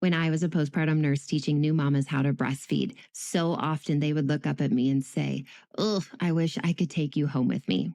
When I was a postpartum nurse teaching new mamas how to breastfeed, so often they would look up at me and say, "Ugh, I wish I could take you home with me."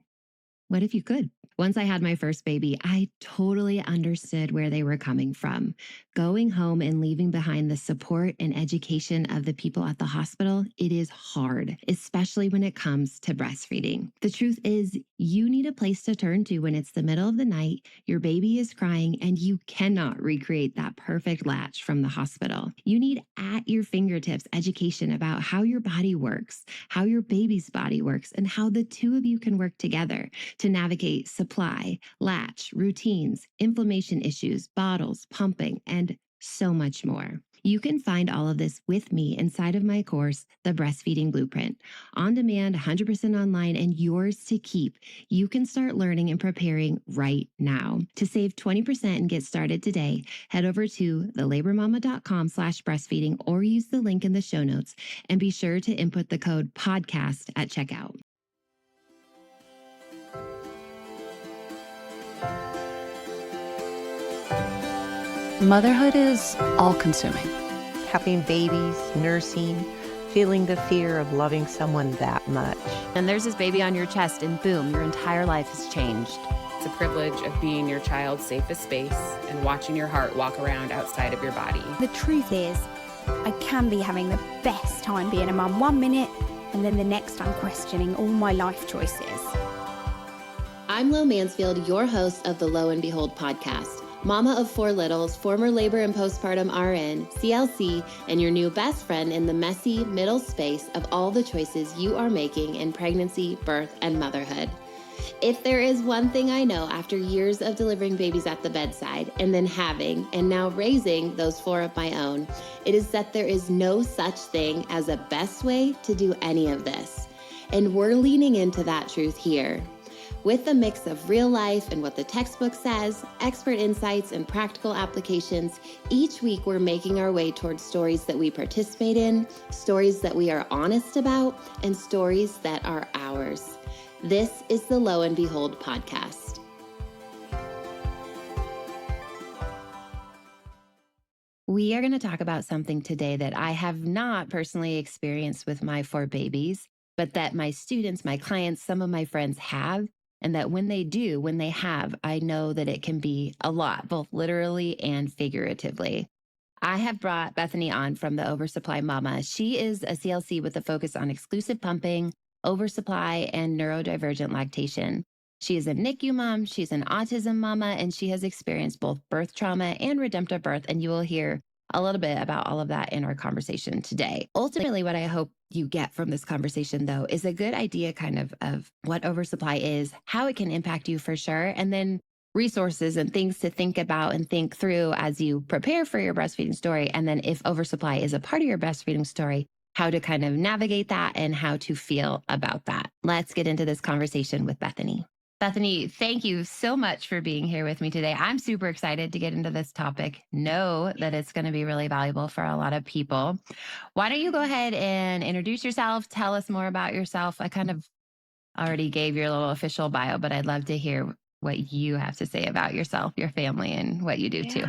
What if you could? Once I had my first baby, I totally understood where they were coming from. Going home and leaving behind the support and education of the people at the hospital, it is hard, especially when it comes to breastfeeding. The truth is, you need a place to turn to when it's the middle of the night, your baby is crying, and you cannot recreate that perfect latch from the hospital. You need at your fingertips education about how your body works, how your baby's body works, and how the two of you can work together to navigate supply, latch, routines, inflammation issues, bottles, pumping, and so much more. You can find all of this with me inside of my course, The Breastfeeding Blueprint. On demand, 100% online, and yours to keep. You can start learning and preparing right now. To save 20% and get started today, head over to thelabormama.com/breastfeeding or use the link in the show notes, and be sure to input the code podcast at checkout. Motherhood is all-consuming. Having babies, nursing, feeling the fear of loving someone that much. And there's this baby on your chest, and boom, your entire life has changed. It's a privilege of being your child's safest space and watching your heart walk around outside of your body. The truth is, I can be having the best time being a mum 1 minute, and then the next I'm questioning all my life choices. I'm Lo Mansfield, your host of the Lo and Behold podcast. Mama of 4 littles, former labor and postpartum RN, CLC, and your new best friend in the messy middle space of all the choices you are making in pregnancy, birth, and motherhood. If there is one thing I know after years of delivering babies at the bedside and then having and now raising those 4 of my own, it is that there is no such thing as a best way to do any of this. And we're leaning into that truth here. With a mix of real life and what the textbook says, expert insights, and practical applications, each week we're making our way towards stories that we participate in, stories that we are honest about, and stories that are ours. This is the Lo and Behold podcast. We are going to talk about something today that I have not personally experienced with my 4 babies, but that my students, my clients, some of my friends have. And that when they do, when they have, I know that it can be a lot, both literally and figuratively. I have brought Bethany on from the Oversupply Mama. She is a CLC with a focus on exclusive pumping, oversupply, and neurodivergent lactation. She is a NICU mom, she's an autism mama, and she has experienced both birth trauma and redemptive birth. And you will hear a little bit about all of that in our conversation today. Ultimately, what I hope you get from this conversation, though, is a good idea kind of what oversupply is, how it can impact you for sure, and then resources and things to think about and think through as you prepare for your breastfeeding story. And then if oversupply is a part of your breastfeeding story, how to kind of navigate that and how to feel about that. Let's get into this conversation with Bethany. Bethany, thank you so much for being here with me today. I'm super excited to get into this topic. Know that it's going to be really valuable for a lot of people. Why don't you go ahead and introduce yourself? Tell us more about yourself. I kind of already gave your little official bio, but I'd love to hear what you have to say about yourself, your family, and what you do too.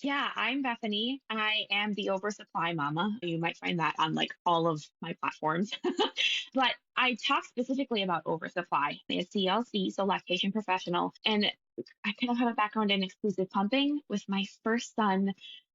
Yeah, I'm Bethany. I am the Oversupply Mama. You might find that on like all of my platforms. But I talk specifically about oversupply. I'm a CLC, so lactation professional. And I kind of have a background in exclusive pumping. With my first son,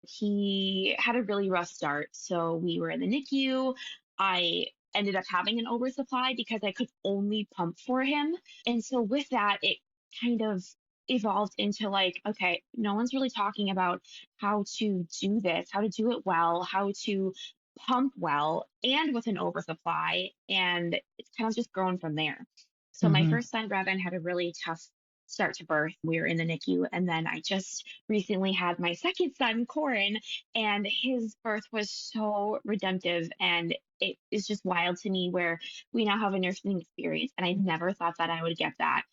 he had a really rough start. So we were in the NICU. I ended up having an oversupply because I could only pump for him. And so with that, it kind of evolved into like, okay, no one's really talking about how to do this, how to do it well, how to pump well and with an oversupply. And it's kind of just grown from there. So my first son, Brevin, had a really tough start to birth. We were in the NICU. And then I just recently had my second son, Corin, and his birth was so redemptive. And it is just wild to me where we now have a nursing experience. And I never thought that I would get that.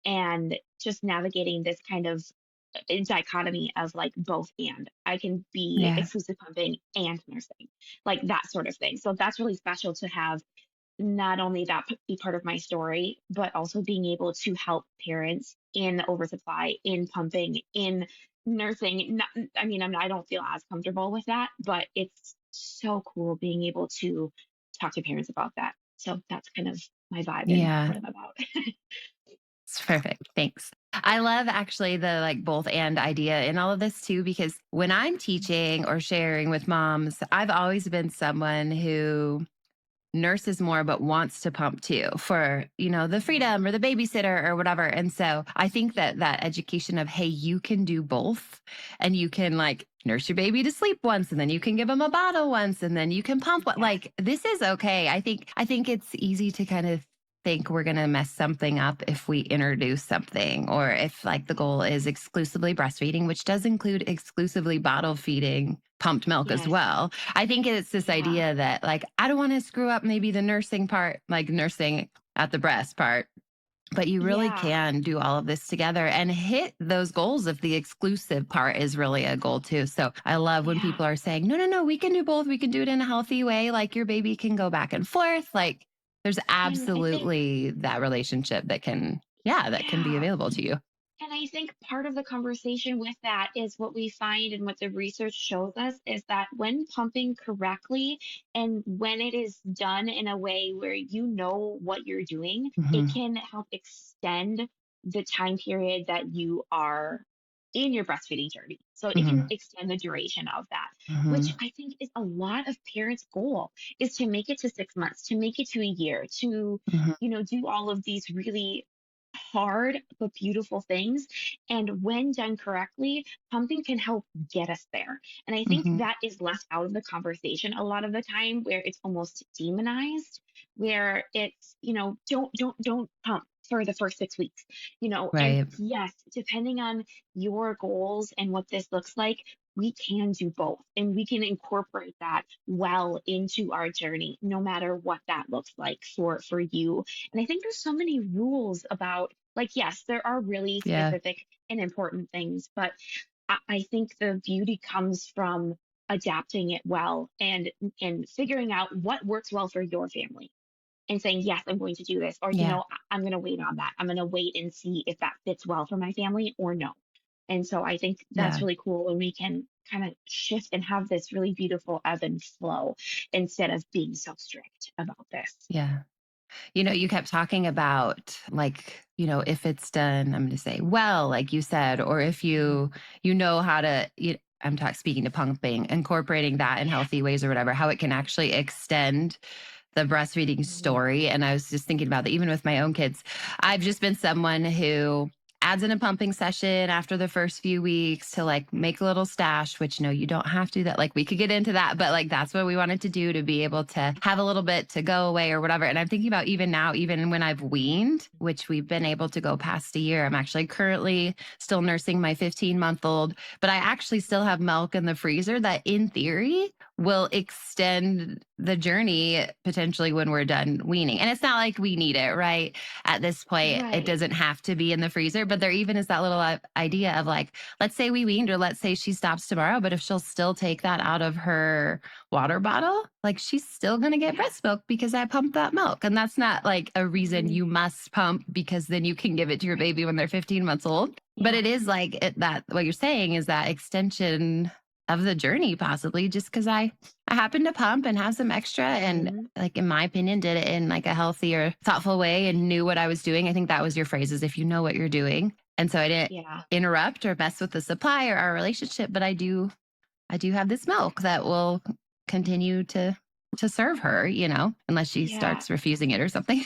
And just navigating this kind of dichotomy of like both and I can be exclusive pumping and nursing, like that sort of thing. So that's really special to have not only that be part of my story, but also being able to help parents in oversupply, in pumping, in nursing, not, I mean, I don't feel as comfortable with that, but it's so cool being able to talk to parents about that. So that's kind of my vibe and Yeah. what I'm about. It's perfect. Thanks. I love actually the like both and idea in all of this too, because when I'm teaching or sharing with moms, I've always been someone who nurses more but wants to pump too for the freedom or the babysitter or whatever. And so I think that that education of, hey, you can do both, and you can like nurse your baby to sleep once, and then you can give them a bottle once, and then you can pump Yes, like this is okay. I think it's easy to kind of think we're going to mess something up if we introduce something, or if like the goal is exclusively breastfeeding, which does include exclusively bottle feeding pumped milk as yes, well. I think it's this yeah, idea that like I don't want to screw up maybe the nursing part, like nursing at the breast part, but you really yeah, can do all of this together and hit those goals if the exclusive part is really a goal too. So I love when yeah. people are saying, no, no, no, we can do both. We can do it in a healthy way. Like your baby can go back and forth. Like there's And I think, absolutely that relationship that can, yeah, that can be yeah. available to you. And I think part of the conversation with that is what we find and what the research shows us is that when pumping correctly and when it is done in a way where you know what you're doing, it Hmm. can help extend the time period that you are in your breastfeeding journey. So it can Hmm. extend the duration of that, which Hmm. I think is a lot of parents' goal is to make it to 6 months, to make it to a year, to, Hmm. do all of these really hard but beautiful things. And when done correctly, pumping can help get us there. And I think Hmm. that is left out of the conversation a lot of the time, where it's almost demonized, where it's, don't pump for the first 6 weeks, and Right. yes, depending on your goals and what this looks like, we can do both and we can incorporate that well into our journey, no matter what that looks like for you. And I think there's so many rules about, like, yes, there are really Yeah. specific and important things, but I think the beauty comes from adapting it well and figuring out what works well for your family and saying, yes, I'm going to do this, or, Yeah. I'm going to wait on that. I'm going to wait and see if that fits well for my family or no. And so I think that's Yeah. really cool when we can kind of shift and have this really beautiful ebb and flow instead of being so strict about this. Yeah. You kept talking about like, if it's done, I'm going to say, well, like you said, or if Mhm. you know how to, speaking to pumping, incorporating that in Yeah. healthy ways or whatever, how it can actually extend the breastfeeding Mhm. story. And I was just thinking about that, even with my own kids. I've just been someone who adds in a pumping session after the first few weeks to like make a little stash, which no, you don't have to do that. Like we could get into that, but like that's what we wanted to do to be able to have a little bit to go away or whatever. And I'm thinking about even now, even when I've weaned, which we've been able to go past a year, I'm actually currently still nursing my 15-month-old, but I actually still have milk in the freezer that in theory will extend the journey potentially when we're done weaning. And it's not like we need it, right? At this point, it Right. doesn't have to be in the freezer, but there even is that little idea of like, let's say we weaned her, let's say she stops tomorrow, but if she'll still take that out of her water bottle, like she's still going to get Yeah. breast milk because I pumped that milk. And that's not like a reason Mhm. you must pump because then you can give it to your Right. baby when they're 15 months old. But Yeah. it is like that what you're saying is that extension of the journey, possibly just because I happened to pump and have some extra and Mhm. like in my opinion did it in like a healthier, thoughtful way and knew what I was doing. I think that was your phrase is if you know what you're doing. And so I didn't Yeah. interrupt or mess with the supply or our relationship, but I do have this milk that will continue to serve her, unless she Yeah. starts refusing it or something.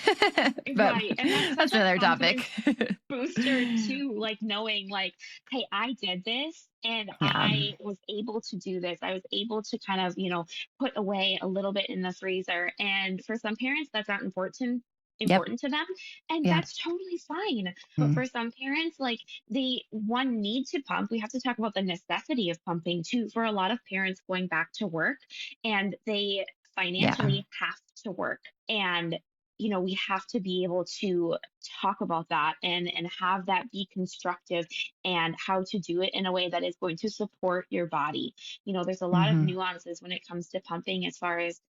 But Right. And that's such that's a another topic. confidence booster too, like knowing like, hey, I did this and Yeah. I was able to do this. I was able to kind of, put away a little bit in the freezer. And for some parents, that's not Yep. important to them. And Yeah. that's totally fine. But Mm. for some parents, like they one need to pump. We have to talk about the necessity of pumping too. For a lot of parents going back to work and they Yeah. financially have to work. And we have to be able to talk about that and have that be constructive and how to do it in a way that is going to support your body. There's a lot of Hmm. nuances when it comes to pumping as far as,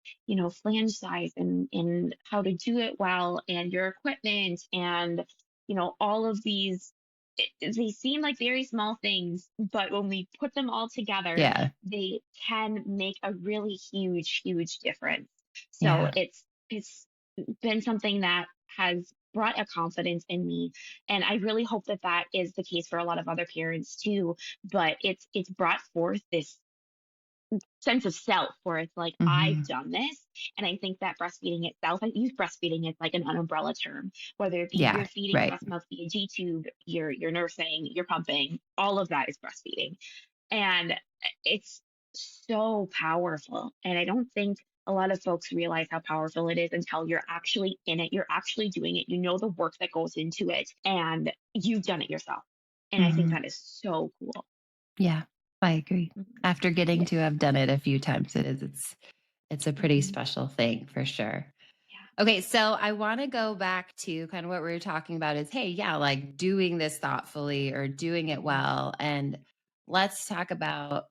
flange size and how to do it well and your equipment and, all of these they seem like very small things, but when we put them all together, Yeah. they can make a really huge, huge difference. So Yeah. it's been something that has brought a confidence in me, and I really hope that that is the case for a lot of other parents too. But it's brought forth this sense of self where it's like I've Hmm. done this. And I think that breastfeeding itself, I use breastfeeding as like an umbrella term, whether it be Yeah. you're feeding Right. breast milk via G tube, you're nursing, you're pumping, all of that is breastfeeding. And it's so powerful, and I don't think a lot of folks realize how powerful it is until you're actually in it, you're actually doing it, you know the work that goes into it, and you've done it yourself. And I think Hmm. that is so cool. Yeah. I agree. Mhm. After getting Yeah. to have done it a few times, it's a pretty Mhm. special thing for sure. Yeah. Okay, so I want to go back to kind of what we were talking about is, hey, yeah, like doing this thoughtfully or doing it Mhm. well. And let's talk about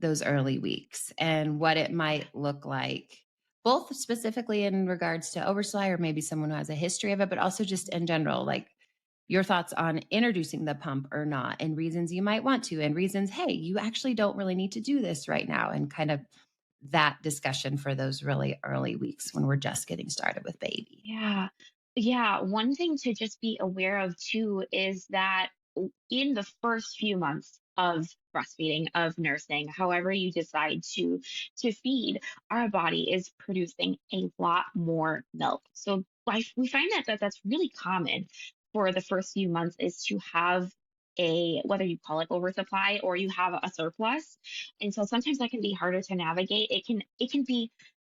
those early weeks and what it Yeah. might look like, both specifically in regards to oversupply or maybe someone who has a history of it, but also just in general, like your thoughts on introducing the pump or not, and reasons you might want to, and reasons, hey, you actually don't really need to do this right now, and kind of that discussion for those really early weeks when we're just getting started with baby. Yeah. Yeah. One thing to just be aware of too is that in the first few months of breastfeeding, of nursing, however you decide to feed, our body is producing a lot more milk. So we find that's really common for the first few months is to have a whether you call it oversupply or you have a surplus. And so sometimes that can be harder to navigate. It can be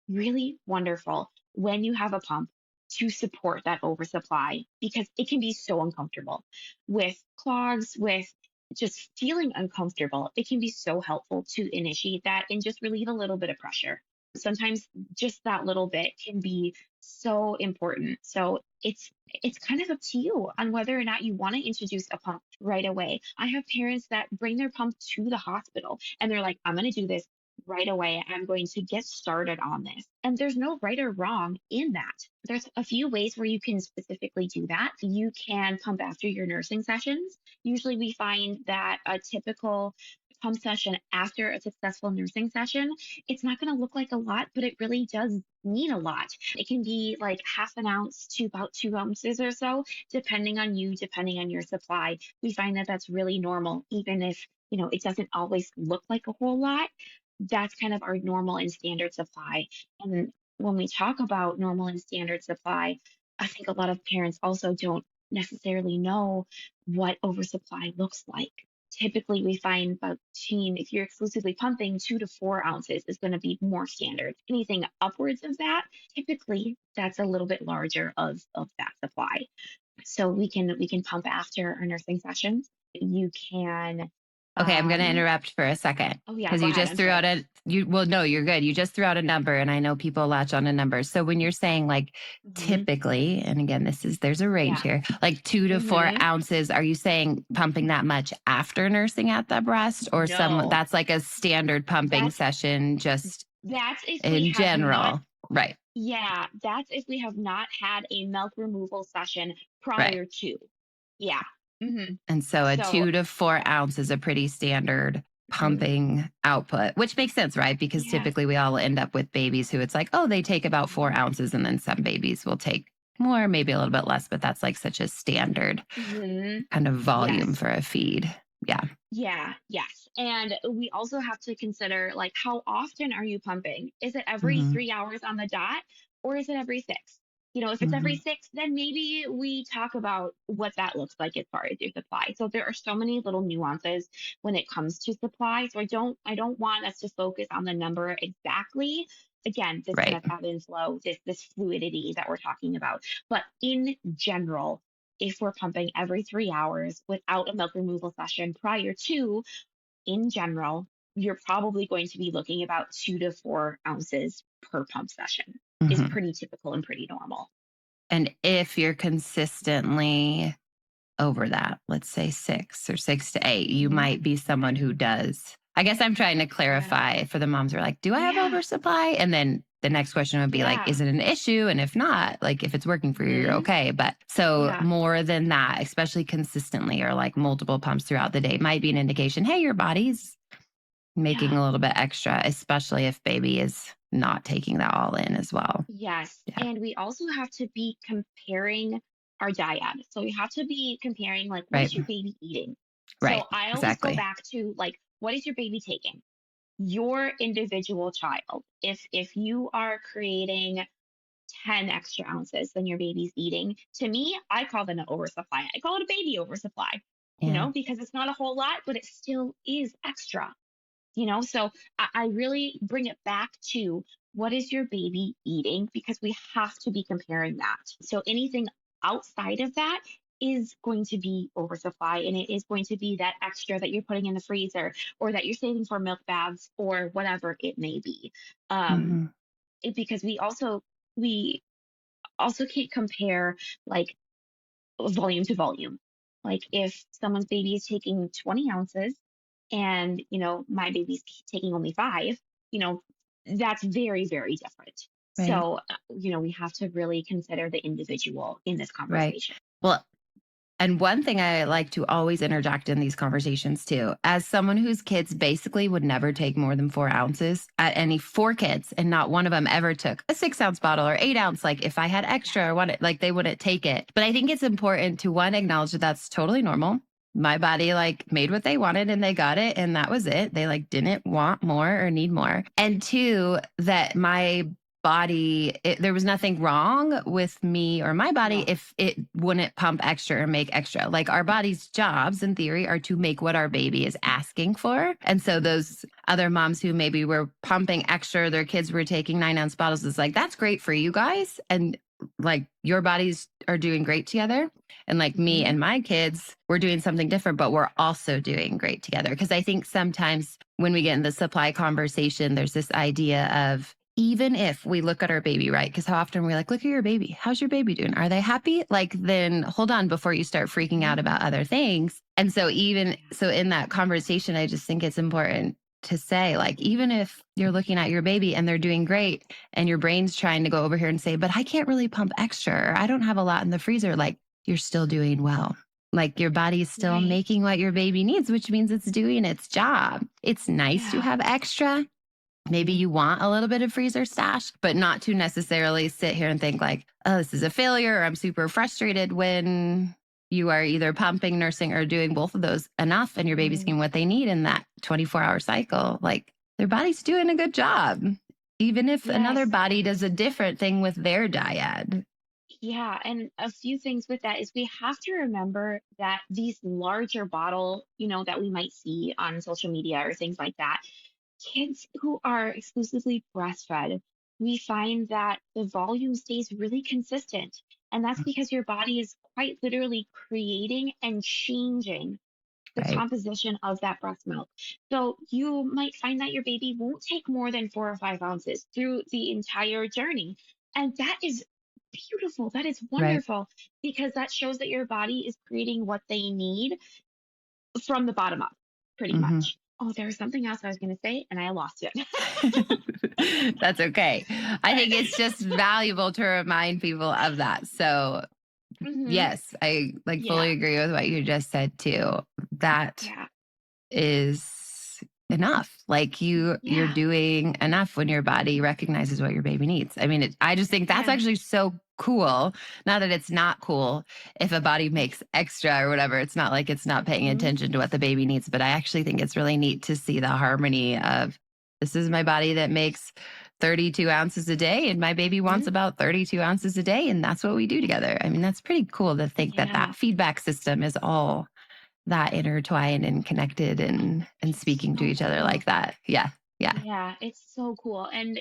really wonderful when you have a pump to support that oversupply because it can be so uncomfortable with clogs, with just feeling uncomfortable. It can be so helpful to initiate that and just relieve a little bit of pressure. Sometimes just that little bit can be so important. So it's kind of up to you on whether or not you want to introduce a pump right away. I have parents that bring their pump to the hospital and they're like, I'm going to do this right away. I'm going to get started on this. And there's no right or wrong in that. There's a few ways where you can specifically do that. You can pump after your nursing sessions. Usually, we find that a typical pump session after a successful nursing session, it's not going to look like a lot, but it really does mean a lot. It can be like half an ounce to about 2 ounces or so, depending on you, depending on your supply. We find that that's really normal, even if it doesn't always look like a whole lot. That's kind of our normal and standard supply. And when we talk about normal and standard supply, I think a lot of parents also don't necessarily know what oversupply looks like. Typically, we find about if you're exclusively pumping 2 to 4 ounces is going to be more standard. Anything upwards of that, typically that's a little bit larger of that supply. So we can pump after our nursing sessions. You can Okay, I'm going to um interrupt for a second oh yeah, because go you ahead. just I'm threw out sorry. well, no, you're good. You just threw out a number, and I know people latch on to numbers. So when you're saying like Hmm. typically, and again, there's a range Yeah. here, like 2 to 4 Hmm. ounces, are you saying pumping that much after nursing at the breast, or some No, that's like a standard pumping that's session just that's if we in have not. general? Right, Yeah, that's if we have not had a milk removal session right. prior to. Yeah. Hmm. And so a So 2 to 4 ounce is a pretty standard mhm, pumping output, which makes sense, right? Because yeah. typically we all end up with babies who it's like, oh, they take about 4 ounces, and then some babies will take more, maybe a little bit less, but that's like such a standard Hmm. kind of volume Yes. for a feed. Yeah. Yeah, yes. And we also have to consider like how often are you pumping? Is it every Hmm. 3 hours on the dot or is it every six? If it's every Hmm. six, then maybe we talk about what that looks like as far as your supply. So there are so many little nuances when it comes to supply. So I don't want us to focus on the number exactly. Again, this kind Right. of ebb and flow, this fluidity that we're talking about. But in general, if we're pumping every 3 hours without a milk removal session prior to, in general, you're probably going to be looking about 2 to 4 ounces per pump session is Hmm. pretty typical and pretty normal. And if you're consistently over that, let's say 6 or 6 to 8, you Hmm. might be someone who does I guess I'm trying to clarify for the moms who are like, do I have Yeah. oversupply? And then the next question would be like, Yeah. is it an issue? And if not, like if it's working for you, you're Mhm. okay. But so Yeah. more than that, especially consistently or like multiple pumps throughout the day might be an indication, hey, your body's making Yeah. a little bit extra, especially if baby is not taking that all in as well. Yes. Yeah. And we also have to be comparing our diet. So we have to be comparing, like, what Right. is your baby eating? Right. So I always go Exactly. back to, like, what is your baby taking? Your individual child. If you are creating 10 extra ounces than your baby's eating, to me, I call them an oversupply. I call it a baby oversupply, Yeah. because it's not a whole lot, but it still is extra. So I really bring it back to, what is your baby eating, because we have to be comparing that. So anything outside of that is going to be oversupply, and it is going to be that extra that you're putting in the freezer, or that you're saving for milk baths, or whatever it may be. um Hmm. because we also can't compare, like, volume to volume. Like, if someone's baby is taking 20 ounces and, my baby's taking only 5, you know, that's very, very different. Right. So, we have to really consider the individual in this Right. conversation. Well, and one thing I like to always interject in these conversations too, as someone whose kids basically would never take more than 4 ounces at any 4 kids, and not one of them ever took a 6 ounce bottle or 8 ounce, like if I had extra or what, like they wouldn't take it. But I think it's important to one, acknowledge that that's totally normal. My body like made what they wanted and they got it and that was it. They like didn't want more or need more. And two, that my body, there was nothing wrong with me or my body No. if it wouldn't pump extra or make extra. Like our body's jobs in theory are to make what our baby is asking for. And so those other moms who maybe were pumping extra, their kids were taking 9 ounce bottles, is like, that's great for you guys. And like your bodies are doing great together. And like me Mhm. and my kids, we're doing something different, but we're also doing great together. Cause I think sometimes when we get in the supply conversation, there's this idea of, even if we look at our baby, right? Because how often we're like, look at your baby. How's your baby doing? Are they happy? Like, then hold on before you start freaking Mhm. out about other things. And so, even so, in that conversation, I just think it's important to say, like, even if you're looking at your baby and they're doing great, and your brain's trying to go over here and say, but I can't really pump extra, or I don't have a lot in the freezer, like, you're still doing well. Like your body's still Right. making what your baby needs, which means it's doing its job. It's nice to Yeah. have extra. Maybe you want a little bit of freezer stash, but not to necessarily sit here and think like, oh, this is a failure, or I'm super frustrated, when you are either pumping, nursing, or doing both of those enough and your baby's Mhm. getting what they need in that 24-hour cycle. Like their body's doing a good job, even if another Yes. body does a different thing with their diet. Yeah, and a few things with that is, we have to remember that these larger bottle, that we might see on social media or things like that, kids who are exclusively breastfed, we find that the volume stays really consistent. And that's because your body is quite literally creating and changing the Right. composition of that breast milk. So you might find that your baby won't take more than 4 or 5 ounces through the entire journey. And that is beautiful. That is Right. wonderful, because that shows that your body is creating what they need from the bottom up, pretty Hmm. much. Oh, there was something else I was going to say and I lost it. That's okay. I think it's just valuable to remind people of that. So Hmm. yes, I like fully Yeah. agree with what you just said too. That Yeah. is enough. Like you're Yeah. doing enough when your body recognizes what your baby needs. I mean, I just think that's Yeah. actually so cool. Not that it's not cool if a body makes extra or whatever. It's not like it's not paying Hmm. attention to what the baby needs, but I actually think it's really neat to see the harmony of, this is my body that makes 32 ounces a day and my baby wants Hmm. about 32 ounces a day, and that's what we do together. I mean, that's pretty cool to think that Yeah. that feedback system is all that intertwined and connected and It's speaking to so each other cool. like that. Yeah. Yeah. Yeah, it's so cool. And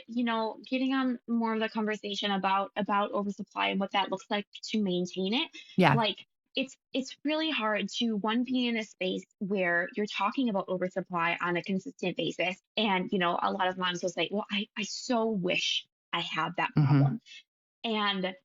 getting on more of the conversation about oversupply and what that looks like to maintain it, Yeah. like, it's really hard to, one, be in a space where you're talking about oversupply on a consistent basis. And a lot of moms will say, well, I so wish I had that Hmm. problem. And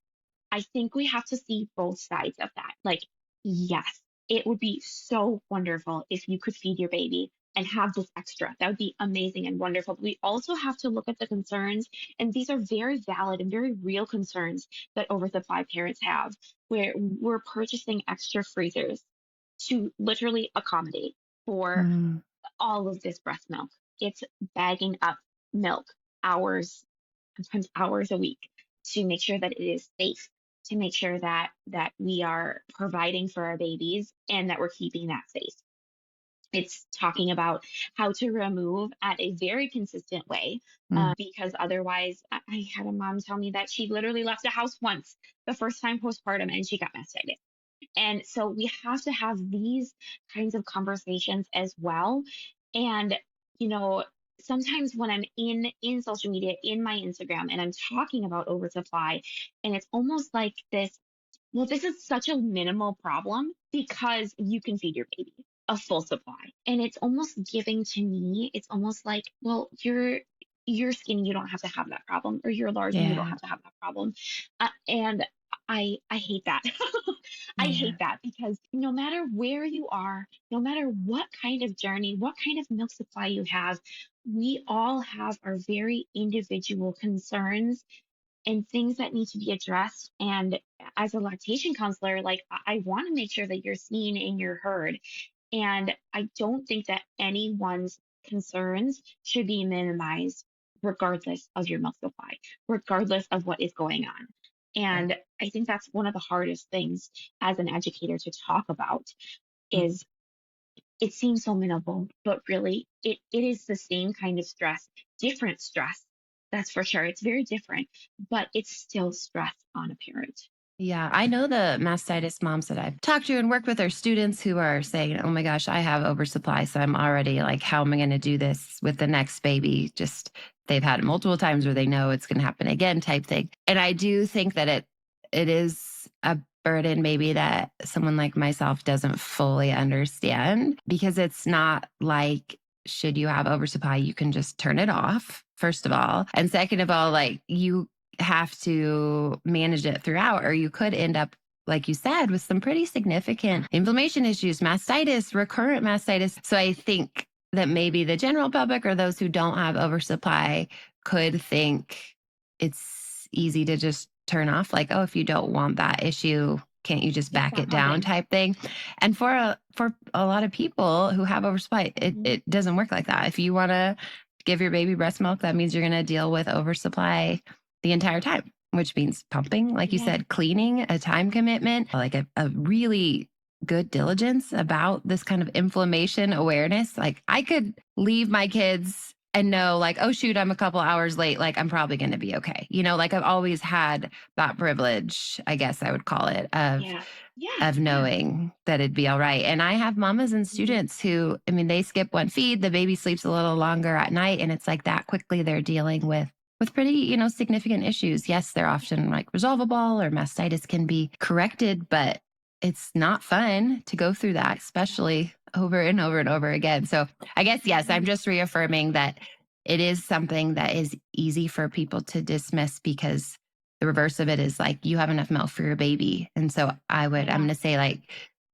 I think we have to see both sides of that. Like, yes, it would be so wonderful if you could feed your baby and have this extra. That would be amazing and wonderful. But we also have to look at the concerns, and these are very valid and very real concerns that oversupply parents have, where we're purchasing extra freezers to literally accommodate for Mm, all of this breast milk. It's bagging up milk hours, sometimes hours a week, to make sure that it is safe, to make sure that we are providing for our babies and that we're keeping that safe. It's talking about how to remove at a very consistent way, mm. because otherwise, I had a mom tell me that she literally left the house once the first time postpartum and she got mastitis. And so we have to have these kinds of conversations as well. And, you know, sometimes when I'm in social media, in my Instagram, and I'm talking about oversupply, and it's almost like this, well, this is such a minimal problem because you can feed your baby a full supply. And it's almost giving to me, it's almost like, well, you're skinny, you don't have to have that problem, or you're large and you don't Yeah. have to have that problem. And I hate that. I Yeah. hate that because no matter where you are, no matter what kind of journey, what kind of milk supply you have, we all have our very individual concerns and things that need to be addressed. And as a lactation counselor, like I want to make sure that you're seen and you're heard. And I don't think that anyone's concerns should be minimized, regardless of your milk supply, regardless of what is going on. Right. And I think that's one of the hardest things as an educator to talk about Mm. is it seems so minimal, but really it is the same kind of stress, different stress. That's for sure. It's very different, but it's still stress on a parent. Yeah, I know the mastitis moms that I've talked to and worked with are students who are saying, oh my gosh, I have oversupply. So I'm already like, how am I going to do this with the next baby? Just they've had it multiple times where they know it's going to happen again type thing. And I do think that it is a burden maybe that someone like myself doesn't fully understand because it's not like should you have oversupply, you can just turn it off, first of all. And second of all, like you have to manage it throughout, or you could end up, like you said, with some pretty significant inflammation issues, mastitis, recurrent mastitis. So I think that maybe the general public or those who don't have oversupply could think it's easy to just turn off, like, oh, if you don't want that issue, can't you just Yeah, back stop it down pumping. type thing? And for a lot of people who have oversupply, Mhm. it doesn't work like that. If you want to give your baby breast milk, that means you're going to deal with oversupply the entire time, which means pumping, like you Yeah. said, cleaning, a time commitment, like a really good diligence about this kind of inflammation awareness. Like I could leave my kids and know like, oh shoot, I'm a couple hours late. Like I'm probably going to be okay. Like I've always had that privilege, I guess I would call it, Yeah. Yeah. of Yeah. knowing that it'd be all right. And I have mamas and Mhm. students who, I mean, they skip one feed, the baby sleeps a little longer at night, and it's like that quickly they're dealing with pretty, significant issues. Yes, they're often like resolvable or mastitis can be corrected, but it's not fun to go through that, especially over and over and over again. So I guess, yes, I'm Mhm. just reaffirming that it is something that is easy for people to dismiss because the reverse of it is like you have enough milk for your baby. And so I'm Yeah. going to say like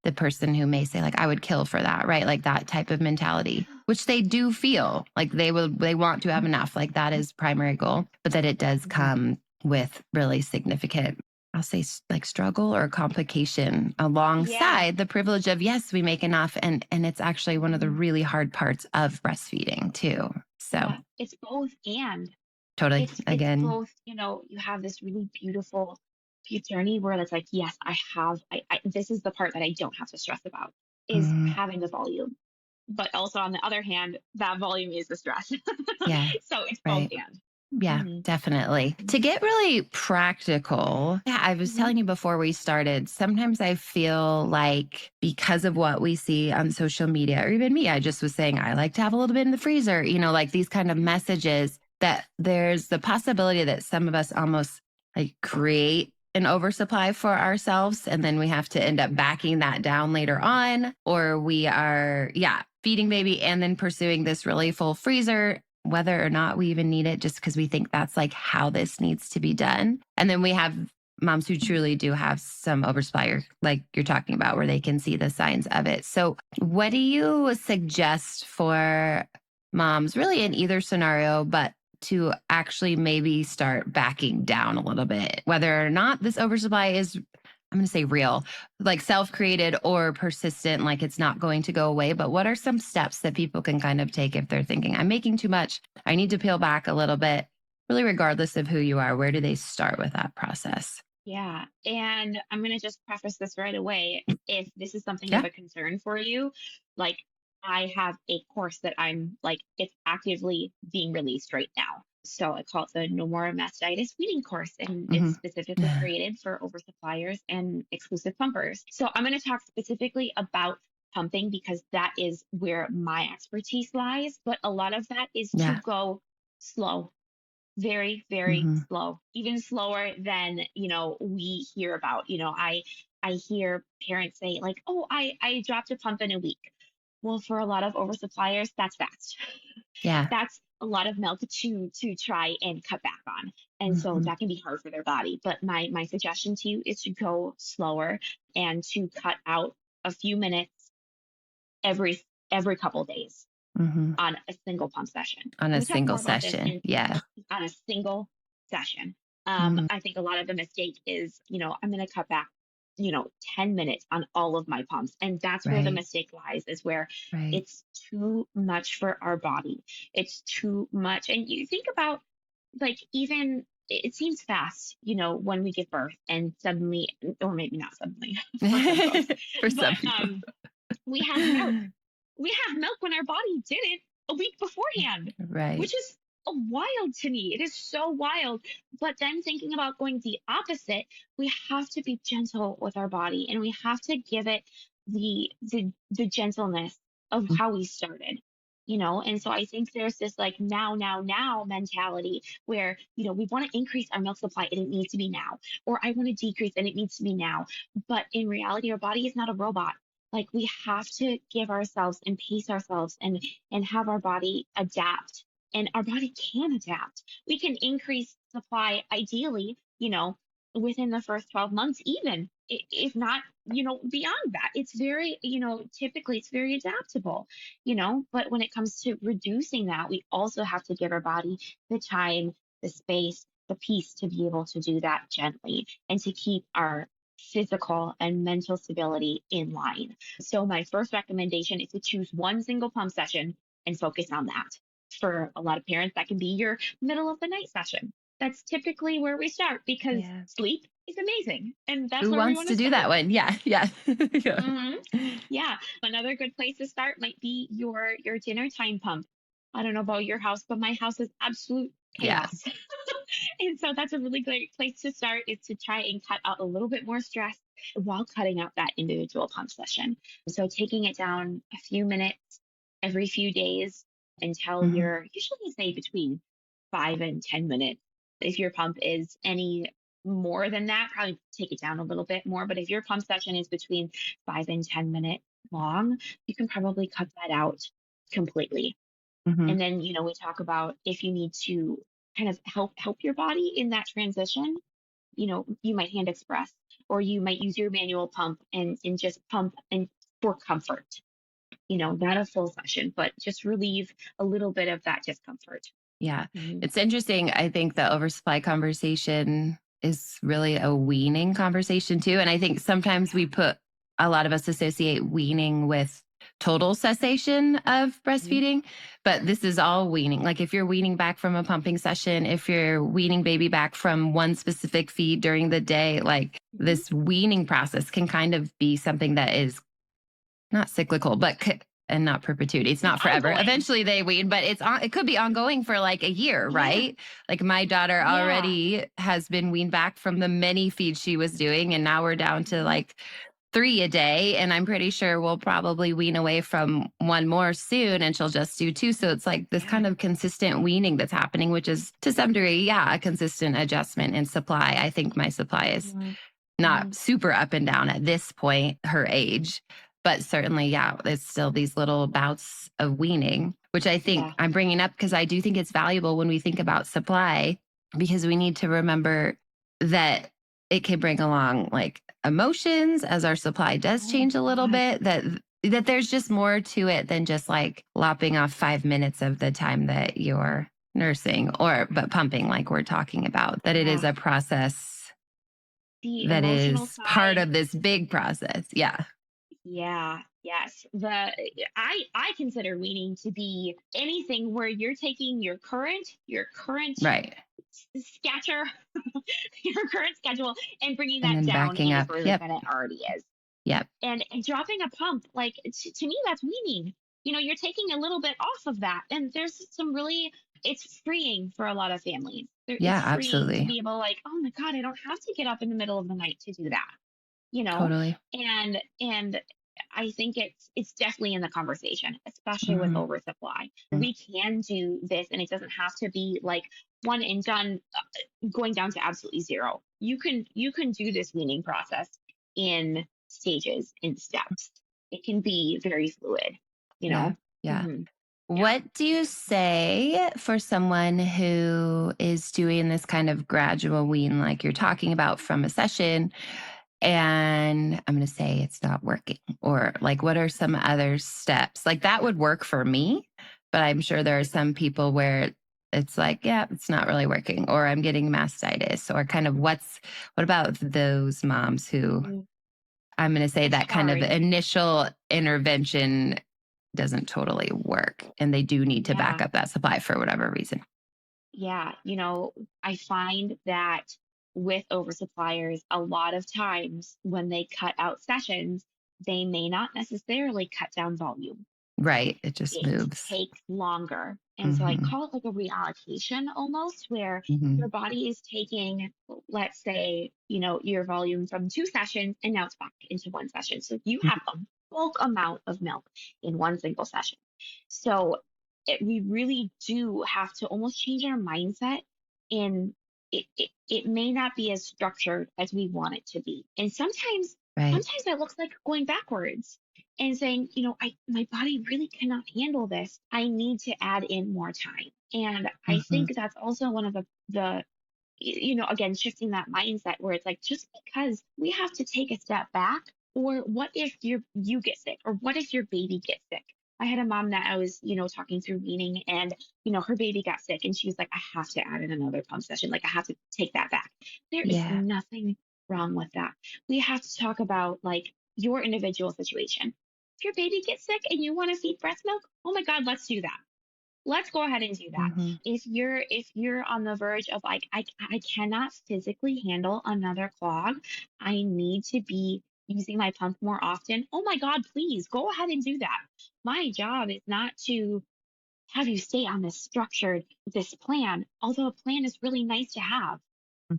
the person who may say like I would kill for that, right? Like that type of mentality, which they do feel like they want to have enough, like that is primary goal, but that it does Mhm. come with really significant, I'll say like struggle or complication Yeah. alongside the privilege of yes, we make enough, and it's actually one of the Mhm. really hard parts of breastfeeding too. So Yeah. It's both and. totally, It's again, both, you have this really beautiful journey where it's like, yes, I this is the part that I don't have to stress about is mm, having the volume. But also on the other hand, that volume is the stress. yeah, So it's both right. and. Yeah, Mhm. definitely. To Mhm. get really practical, yeah, I was Mhm. telling you before we started, sometimes I feel like because of what we see on social media, or even me, I just was saying, I like to have a little bit in the freezer, like these kind of messages that there's the possibility that some of us almost like create an oversupply for ourselves. And then we have to end up backing that down later on, or we are, yeah, feeding baby and then pursuing this really full freezer whether or not we even need it, just because we think that's like how this needs to be done. And then we have moms who truly do have some oversupply, or like you're talking about, where they can see the signs of it. So, what do you suggest for moms, really in either scenario, but to actually maybe start backing down a little bit, whether or not this oversupply is, I'm going to say real, like self created or persistent, like it's not going to go away? But what are some steps that people can kind of take if they're thinking, I'm making too much, I need to peel back a little bit, really, regardless of who you are? Where do they start with that process? Yeah. And I'm going to just preface this right away. If this is something of Yeah. a concern for you, like I have a course that I'm like, it's actively being released right now. So I call it the No More Mastitis Weaning Course, and it's Hmm. specifically created for oversuppliers and exclusive pumpers. So I'm going to talk specifically about pumping because that is where my expertise lies. But a lot of that is to Yeah. go slow, very, very Hmm. slow, even slower than, we hear about. I hear parents say like, oh, I dropped a pump in a week. Well, for a lot of oversuppliers, that's fast. Yeah. That's a lot of milk to try and cut back on. And so Hmm. that can be hard for their body. But my suggestion to you is to go slower and to cut out a few minutes every every couple days Hmm. on a single pump session. On And a we talk single more about this session. in Yeah. on a single session. Hmm. I think a lot of the mistake is, I'm going to cut back, 10 minutes on all of my pumps. And that's where the Right. mistake lies, is where Right. it's too much for our body. It's too much. And you think about, like, even it seems fast, when we give birth and suddenly, or maybe not suddenly for some folks, For but some people. we have milk. We have milk when our body did it a week beforehand, Right. which is wild to me. It is so wild. But then thinking about going the opposite, we have to be gentle with our body, and we have to give it the gentleness of how we started. And so I think there's this like now mentality where, we want to increase our milk supply and it needs to be now, or I want to decrease and it needs to be now. But in reality, our body is not a robot. Like, we have to give ourselves and pace ourselves and have our body adapt, and our body can adapt. We can increase supply ideally, within the first 12 months, even if not, beyond that. It's very, typically it's very adaptable, but when it comes to reducing that, we also have to give our body the time, the space, the peace to be able to do that gently and to keep our physical and mental stability in line. So my first recommendation is to choose one single pump session and focus on that. For a lot of parents, that can be your middle of the night session. That's typically where we start because Yeah. sleep is amazing, and that's Who where we wants want to to do that start. one? Yeah. Yeah. Yeah. hmm Yeah, another good place to start might be your dinner time pump. I don't know about your house, but my house is absolute Yeah. chaos. And so that's a really great place to start, is to try and cut out a little bit more stress while cutting out that individual pump session. So taking it down a few minutes every few days until Hmm. you're usually say between 5 and 10 minutes. If your pump is any more than that, probably take it down a little bit more. But if your pump session is between 5 and 10 minutes long, you can probably cut that out completely. Hmm. And then, we talk about if you need to kind of help your body in that transition, you might hand express, or you might use your manual pump and just pump and for comfort, not a full session, but just relieve a little bit of that discomfort. Yeah. Mhm. It's interesting. I think the oversupply conversation is really a weaning conversation too. And I think sometimes a lot of us associate weaning with total cessation of Mhm. breastfeeding, but this is all weaning. Like if you're weaning back from a pumping session, if you're weaning baby back from one specific feed during the day, like Mhm. this weaning process can kind of be something that is not cyclical, but and not perpetuity. It's It's not forever. ongoing. Eventually they wean, but it could be ongoing for like a year, Yeah. right? Like my daughter Yeah. already has been weaned back from the many feeds she was doing, and now we're down to Mhm. like 3 a day, and I'm pretty sure we'll probably wean away from one more soon, and she'll just do 2. So it's like this Yeah. kind of consistent weaning that's happening, which is to some degree, yeah, a consistent adjustment in supply. I think my supply is Mhm. not Mhm. super up and down at this point, her age, but certainly, yeah, it's still these little bouts of weaning, which I think Yeah. I'm bringing up because I do think it's valuable when we think about supply, because we need to remember that it can bring along like emotions as our supply does Oh change a little God. bit, that there's just more to it than just like lopping off 5 minutes of the time that you're nursing but pumping like we're talking about, that it is Yeah. a process The that emotional is part side. of this big process. Yeah. Yeah, yes. I consider weaning to be anything where you're taking your current Right. scatter, your current schedule, and bringing And that then down backing any up. further Yep. than it already is. Yep. And dropping a pump, like to me, that's weaning. You're taking a little bit off of that, and there's some really, it's freeing for a lot of families. It's Yeah, freeing to absolutely. be able, like, oh my God, I don't have to get up in the middle of the night to do that. you know Totally. and I think it's definitely in the conversation, especially with Hmm. oversupply. We can do this, and it doesn't have to be like one and done, going down to absolutely zero. You can do this weaning process in stages, in steps. It can be very fluid you Yeah. know Yeah. hmm yeah. What do you say for someone who is doing this kind of gradual wean, like you're talking about from a session, and I'm going to say it's not working? Or like, what are some other steps? Like that would work for me, but I'm sure there are some people where it's like, yeah, it's not really working, or I'm getting mastitis, or kind of what about those moms who Mm, I'm going to say it's that kind of hard. initial intervention doesn't totally work and they do need to back Yeah. up that supply for whatever reason. Yeah, I find that with oversuppliers, a lot of times when they cut out sessions, they may not necessarily cut down volume. Right. It just It moves. takes longer. And so I Hmm. call it like a reallocation almost, where Hmm. your body is taking, let's say, your volume from 2 sessions, and now it's back into 1 session. So you have a bulk amount of milk in one single session. So we really do have to almost change our mindset. And it may not be as structured as we want it to be. And sometimes, Right. sometimes that looks like going backwards and saying, my body really cannot handle this. I need to add in more time. And I Hmm. think that's also one of again, shifting that mindset where it's like, just because we have to take a step back, or what if you get sick, or what if your baby gets sick? I had a mom that I was, talking through weaning, and, her baby got sick, and she was like, I have to add in another pump session. Like, I have to take that back. There is Yeah. nothing wrong with that. We have to talk about like your individual situation. If your baby gets sick and you want to feed breast milk, oh my God, let's do that. Let's go ahead and do that. Hmm. If you're on the verge of like, I cannot physically handle another clog, I need to be using my pump more often. Oh my God, please go ahead and do that. My job is not to have you stay on this plan, although a plan is really nice to have.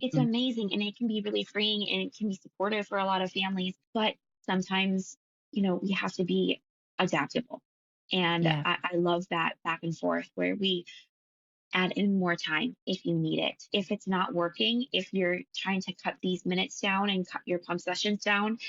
It's Hmm. amazing, and it can be really freeing, and it can be supportive for a lot of families. But sometimes, we have to be adaptable. And Yeah. I love that back and forth where we add in more time if you need it. If it's not working, if you're trying to cut these minutes down and cut your pump sessions down,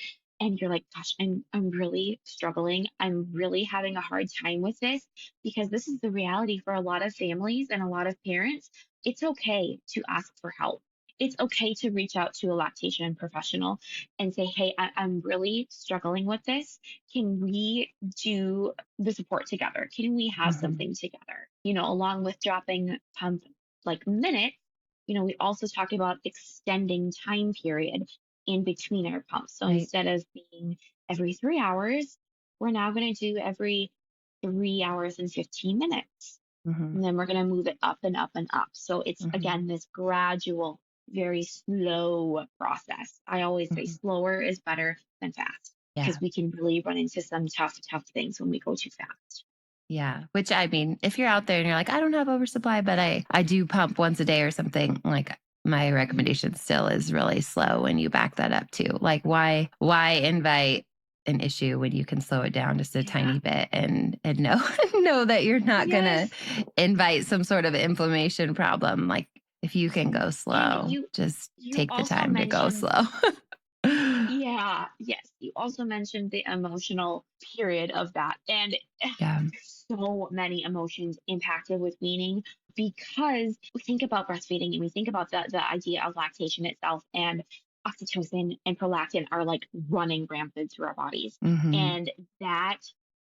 and you're like, gosh, I'm really struggling. I'm really having a hard time with this, because this is the reality for a lot of families and a lot of parents. It's okay to ask for help. It's okay to reach out to a lactation professional and say, hey, I'm really struggling with this. Can we do the support together? Can we have Hmm. something together? Along with dropping pump like minutes, we also talk about extending time period in between our pumps. So Right. instead of being every 3 hours, we're now going to do every 3 hours and 15 minutes. Hmm. And then we're going to move it up and up and up. So it's, Hmm. again, this gradual, very slow process. I always say Hmm. slower is better than fast, Yeah. because we can really run into some tough, tough things when we go too fast. Yeah. Which I mean, if you're out there and you're like, I don't have oversupply, but I do pump once a day or something, like my recommendation still is really slow when you back that up too. Like why invite an issue when you can slow it down just a Yeah. tiny bit and know know that you're not gonna Yes. invite some sort of inflammation problem. Like if you can go And slow, just you take the also time to go mentioned, slow. yeah, yes, you also mentioned the emotional period of that. And Yeah. there's so many emotions impacted with weaning, because we think about breastfeeding and we think about the idea of lactation itself. And oxytocin and prolactin are like running rampant through our bodies. Hmm. And that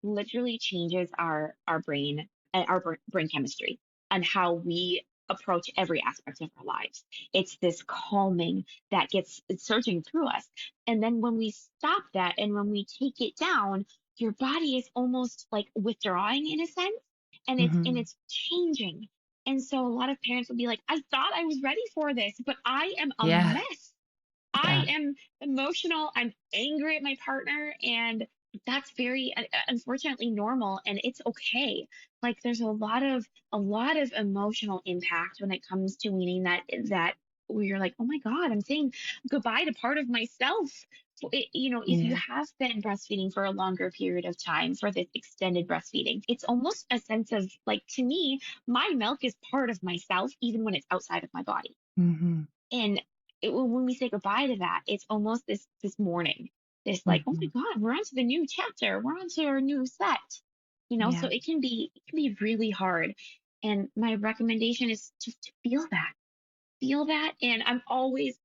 literally changes our brain and our brain chemistry and how we approach every aspect of our lives. It's this calming that gets it's surging through us. And then when we stop that and when we take it down, your body is almost like withdrawing in a sense, and Hmm. it's changing. And so a lot of parents will be like, I thought I was ready for this, but I am a Yeah. mess. I Yeah. am emotional. I'm angry at my partner, and that's very unfortunately normal, and it's okay. Like there's a lot of emotional impact when it comes to weaning that where you're like, oh my God, I'm saying goodbye to part of myself. If you Yeah. have been breastfeeding for a longer period of time for this extended breastfeeding, it's almost a sense of like, to me, my milk is part of myself, even when it's outside of my body. Hmm. And when we say goodbye to that, it's almost this mourning, this like, oh my Hmm. God, we're on to the new chapter, we're on to our new set. So Yeah. it can be really hard. And my recommendation is just to feel that. And I'm always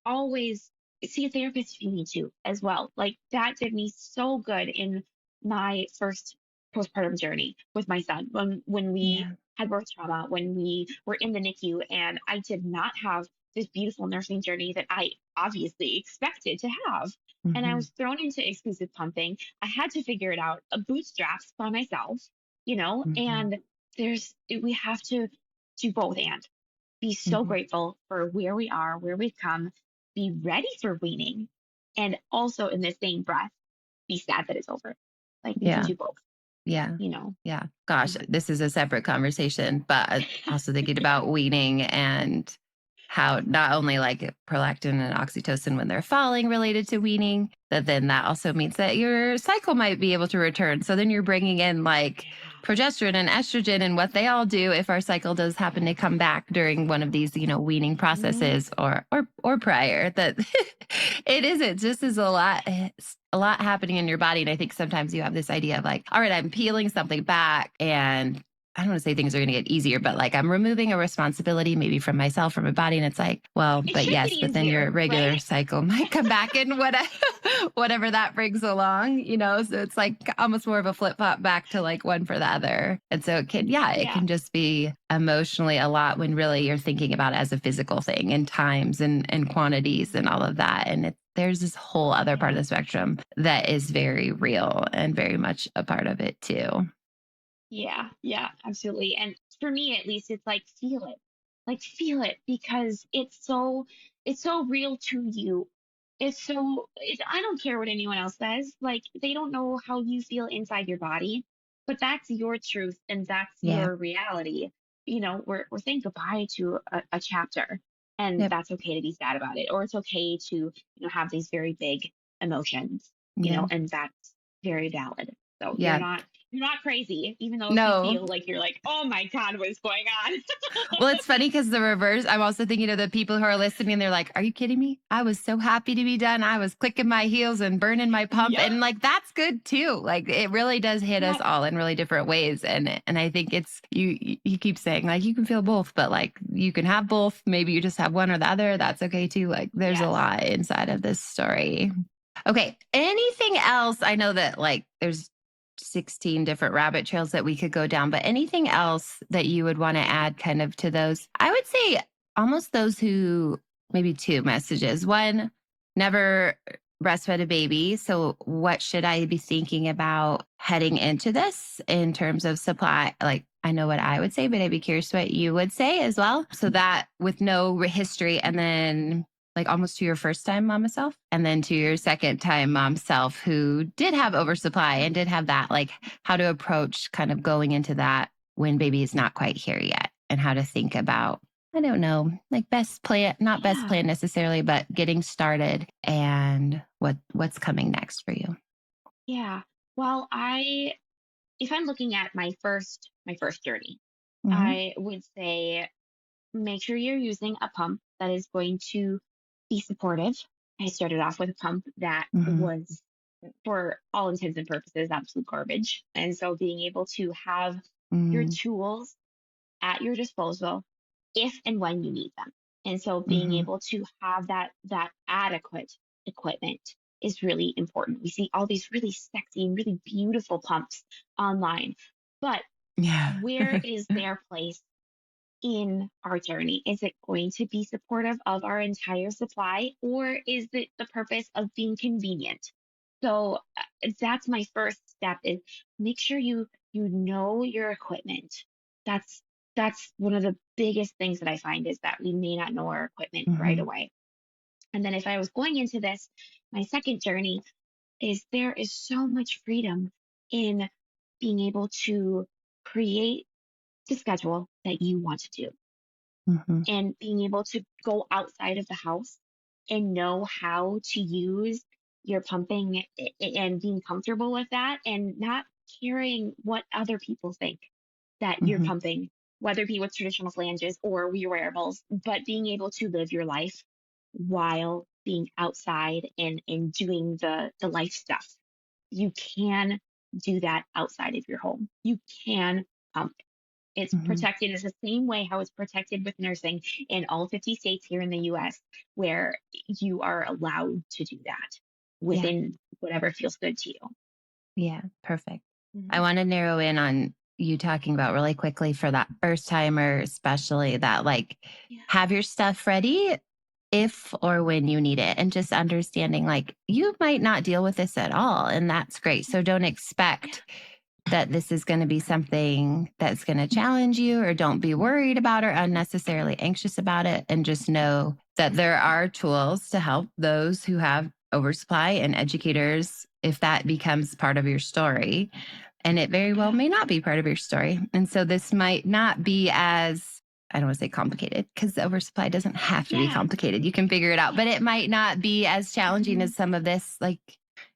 see a therapist if you need to as well. Like that did me so good in my first postpartum journey with my son when we Yeah. had birth trauma, when we were in the NICU, and I did not have this beautiful nursing journey that I obviously expected to have. And I Hmm. was thrown into exclusive pumping. I had to figure it out, bootstraps by myself, Hmm. and we have to do both and be so Hmm. grateful for where we are, where we've come, be ready for weaning, and also in the same breath, be sad that it's over. Like you can Yeah. do both, Yeah. you know? Yeah. Gosh, this is a separate conversation, but also thinking about weaning and how not only like prolactin and oxytocin when they're falling related to weaning, but then that also means that your cycle might be able to return. So then you're bringing in like progesterone and estrogen and what they all do if our cycle does happen to come back during one of these, weaning Mhm. processes or prior. That it isn't just as a lot happening in your body. And I think sometimes you have this idea of like, all right, I'm peeling something back and I don't want to say things are going to get easier, but like I'm removing a responsibility maybe from myself, from my body. And it's like, well, It but should get yes, but then your easier, regular right? cycle might come back and whatever that brings along. So it's like almost more of a flip flop back to like one for the other. And so it Yeah. can just be emotionally a lot when really you're thinking about it as a physical thing and times and quantities and all of that. And there's this whole other part of Yeah. the spectrum that is very real and very much a part of it too. Yeah, yeah, absolutely. And for me, at least, it's like feel it because it's so real to you. I don't care what anyone else says. Like they don't know how you feel inside your body, but that's your truth and that's Yeah. your reality. We're saying goodbye to a chapter, and Yep. that's okay to be sad about it, or it's okay to have these very big emotions, Yeah. and that's very valid. So Yeah. you're not crazy, even though if you No. feel like you're like, oh my God, what is going on? Well, it's funny because the reverse, I'm also thinking of the people who are listening. They're like, are you kidding me? I was so happy to be done. I was clicking my heels and burning my pump. Yep. And like, that's good too. Like, it really does hit us Yep. all in really different ways. And I think it's, you keep saying like, you can feel both, but like, you can have both. Maybe you just have one or the other. That's okay too. Like, there's a Yes. lot inside of this story. Okay. Anything else? I know that like there's 16 different rabbit trails that we could go down, but anything else that you would want to add kind of to those? I would say almost those who maybe two messages. One, never breastfed a baby. So what should I be thinking about heading into this in terms of supply? Like I know what I would say, but I'd be curious what you would say as well. So that with no history and then like almost to your first time mama self and then to your second time mom self who did have oversupply and did have that, like how to approach kind of going into that when baby is not quite here yet and how to think about, I don't know, like best plan, not best Yeah. plan necessarily, but getting started and what's coming next for you. Yeah. Well, if I'm looking at my first journey, Hmm. I would say make sure you're using a pump that is going to be supportive. I started off with a pump that Hmm. was, for all intents and purposes, absolute garbage. And so being able to have your Hmm. tools at your disposal if and when you need them. And so being Hmm. able to have that adequate equipment is really important. We see all these really sexy and really beautiful pumps online, but Yeah. where is their place in our journey? Is it going to be supportive of our entire supply, or is it the purpose of being convenient? So that's my first step is make sure you know your equipment. That's that's one of the biggest things that I find is that we may not know our equipment right Hmm. away. And then if I was going into this, my second journey is there is so much freedom in being able to create the schedule that you want to do Hmm. and being able to go outside of the house and know how to use your pumping and being comfortable with that and not caring what other people think that you're Hmm. pumping, whether it be with traditional flanges or your wearables, but being able to live your life while being outside and doing the life stuff. You can do that outside of your home. You can pump. It's Hmm. protected. It's the same way how it's protected with nursing in all 50 states here in the US, where you are allowed to do that Yeah. within whatever feels good to you. Yeah. Perfect. I Mhm. want to narrow in on you talking about really quickly for that first timer, especially that like Yeah. have your stuff ready if or when you need it and just understanding like you might not deal with this at all and that's great. So don't Yeah. expect that this is going to be something that's going to challenge you or don't be worried about or unnecessarily anxious about it and just know that there are tools to help those who have oversupply and educators if that becomes part of your story and it very well Yeah. may not be part of your story. And so this might not be as, I don't want to say complicated because oversupply doesn't have to be Yeah. complicated. You can figure it out, Yeah. but it might not be as challenging Mhm. as some of this. Like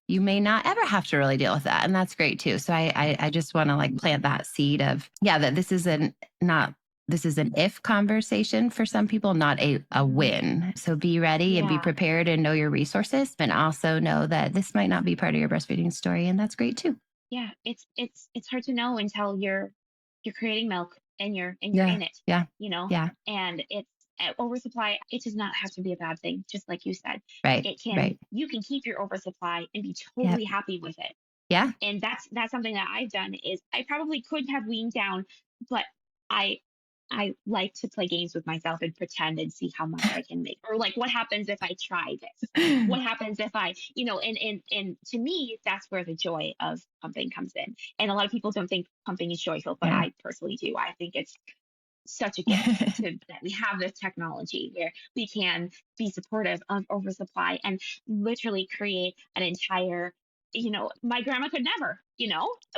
you may not ever have to really deal with that. And that's great too. So I just want to like plant that seed of, yeah, that this is not, this is an if conversation for some people, not a Mhm. win. So be ready and be Yeah. prepared and know your resources and also know that this might not be part of your breastfeeding story. And that's great too. Yeah. It's hard to know until you're creating milk and you're Yeah. in it, Yeah. you know? Yeah. And it's oversupply, it does not have to be a bad thing, just like you said. Right. It can Right. you can keep your oversupply and be Yep. totally happy with it. Yeah. And that's something that I've done is I probably could have weaned down, but I I like to play games with myself and pretend and see how much I can make. Or like what happens if I try this? What happens if I, and to me, that's where the joy of pumping comes in. And a lot of people don't think pumping is joyful, but Yeah. I personally do. I think it's such a gift to that we have this technology where we can be supportive of oversupply and literally create an entire my grandma could never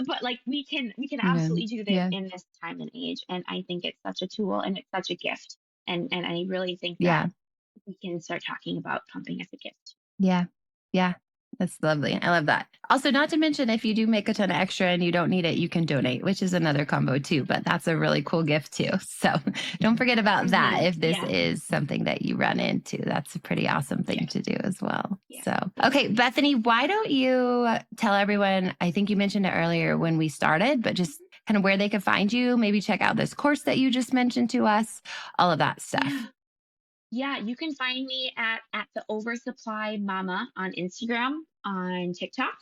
but like we can Yeah. absolutely do this Yeah. in this time and age, and I think it's such a tool and it's such a gift, and I really think that Yeah. we can start talking about pumping as a gift. Yeah. Yeah. That's lovely. I love that. Also, not to mention, if you do make a ton of extra and you don't need it, you can donate, which is another combo too. But that's a really cool gift too. So don't forget about that if this Yeah. is something that you run into. That's a pretty awesome Yeah. thing to do as well. Yeah. So, okay, Bethany, why don't you tell everyone? I think you mentioned it earlier when we started, but just kind of where they could find you, maybe check out this course that you just mentioned to us, all of that Yeah. stuff. Yeah, you can find me at the Oversupply Mama on Instagram, on TikTok.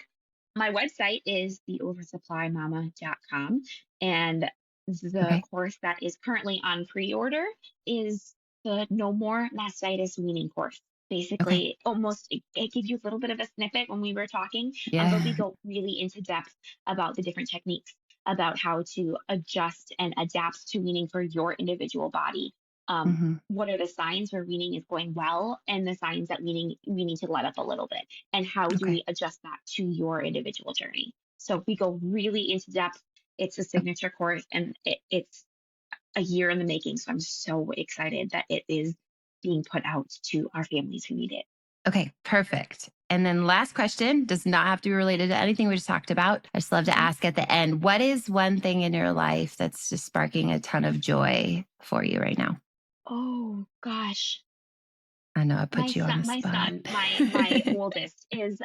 My website is theoversupply.mama.com, and the Okay. course that is currently on pre-order is the No More Mastitis Weaning course. Okay. Basically, almost it gives you a little bit of a snippet when we were talking, but we Yeah. go really into depth about the different techniques, about how to adjust and adapt to weaning for your individual body. Hmm. What are the signs where weaning is going well and the signs that we need to let up a little bit, and how do Okay. we adjust that to your individual journey? So we go really into depth. It's a signature course, and it's a year in the making, so I'm so excited that it is being put out to our families who need it. Okay, perfect. And then last question does not have to be related to anything we just talked about. I just love to Mhm. ask at the end, what is one thing in your life that's just sparking a ton of joy for you right now? Oh gosh. I know I My put you on son, the my spot. son,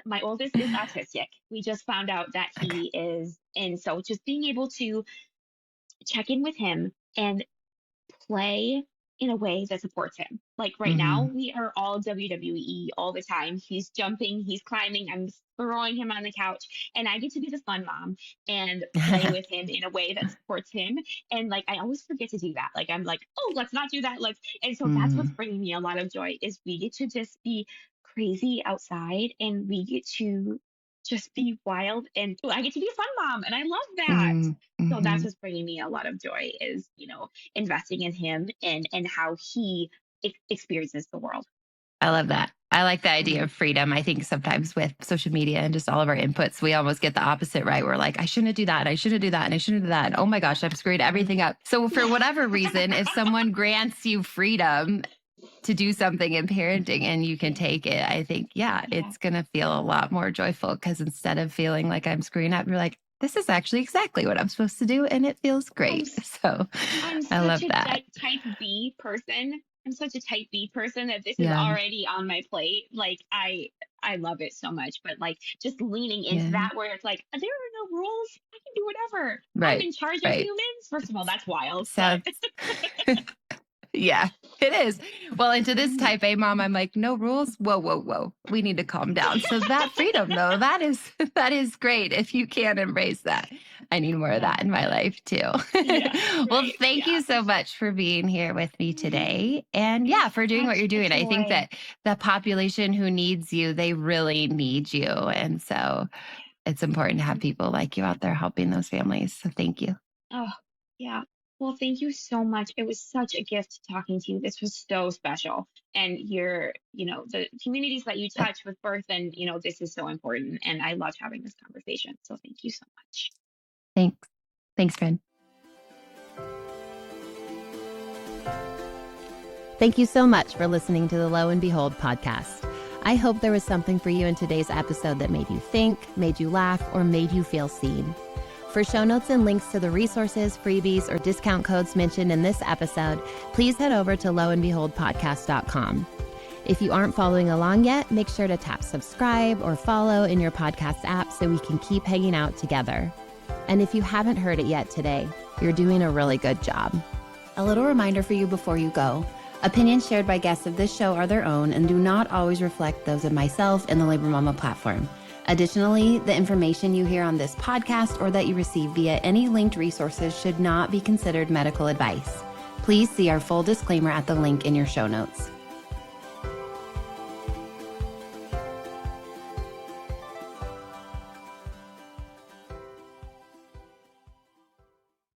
my oldest is autistic. We just found out that Okay. he is, and so just being able to check in with him and play in a way that supports him. Like right now, Hmm. we are all WWE all the time. He's jumping, he's climbing, I'm throwing him on the couch, and I get to be the fun mom and play with him in a way that supports him. And like I always forget to do that. Like I'm like, oh, let's not do that. Let's and so that's what's Mm, bringing me a lot of joy is we get to just be crazy outside and we get to just be wild and I get to be a fun mom and I love that. mm, So that's mhm. what's bringing me a lot of joy is, investing in him and how he experiences the world. I love that. I like the idea Mhm. of freedom. I think sometimes with social media and just all of our inputs, we almost get the opposite, right? We're like, I shouldn't do that. And I shouldn't do that. And I shouldn't do that. And oh my gosh, I've screwed everything up. So, for whatever reason, if someone grants you freedom to do something in parenting and you can take it, I think, yeah, Yeah. it's going to feel a lot more joyful because instead of feeling like I'm screwing up, you're like, this is actually exactly what I'm supposed to do. And it feels I'm great. So, I'm I such love a that. type B person. I'm such a type B person that this is Yeah. already on my plate. Like I love it so much, but like just leaning into Yeah. that where it's like there are no rules. I can do whatever. I'm Right. in charge of Right. humans. First of all, that's wild, but Sounds yeah, it is. Well, and to this Mhm. type A mom, I'm like, no rules. Whoa, whoa, whoa. We need to calm down. So that freedom though, that is that is great if you can embrace that. I need more of Yeah. that in my life too. Yeah. Well, Right. thank Yeah. you so much for being here with me Mhm. today. And It's yeah, for doing what such you're a doing. I think joy. that the population who needs you, they really need you. And so it's important to have people like you out there helping those families. So thank you. Oh, yeah. Well, thank you so much. It was such a gift talking to you. This was so special. And the communities that you touch with birth and, this is so important. And I loved having this conversation. So thank you so much. Thanks. Thanks, friend. Thank you so much for listening to the Lo and Behold podcast. I hope there was something for you in today's episode that made you think, made you laugh, or made you feel seen. For show notes and links to the resources, freebies, or discount codes mentioned in this episode, please head over to loandbeholdpodcast.com. If you aren't following along yet, make sure to tap subscribe or follow in your podcast app so we can keep hanging out together. And if you haven't heard it yet today, you're doing a really good job. A little reminder for you before you go. Opinions shared by guests of this show are their own and do not always reflect those of myself and the Labor Mama platform. Additionally, the information you hear on this podcast or that you receive via any linked resources should not be considered medical advice. Please see our full disclaimer at the link in your show notes.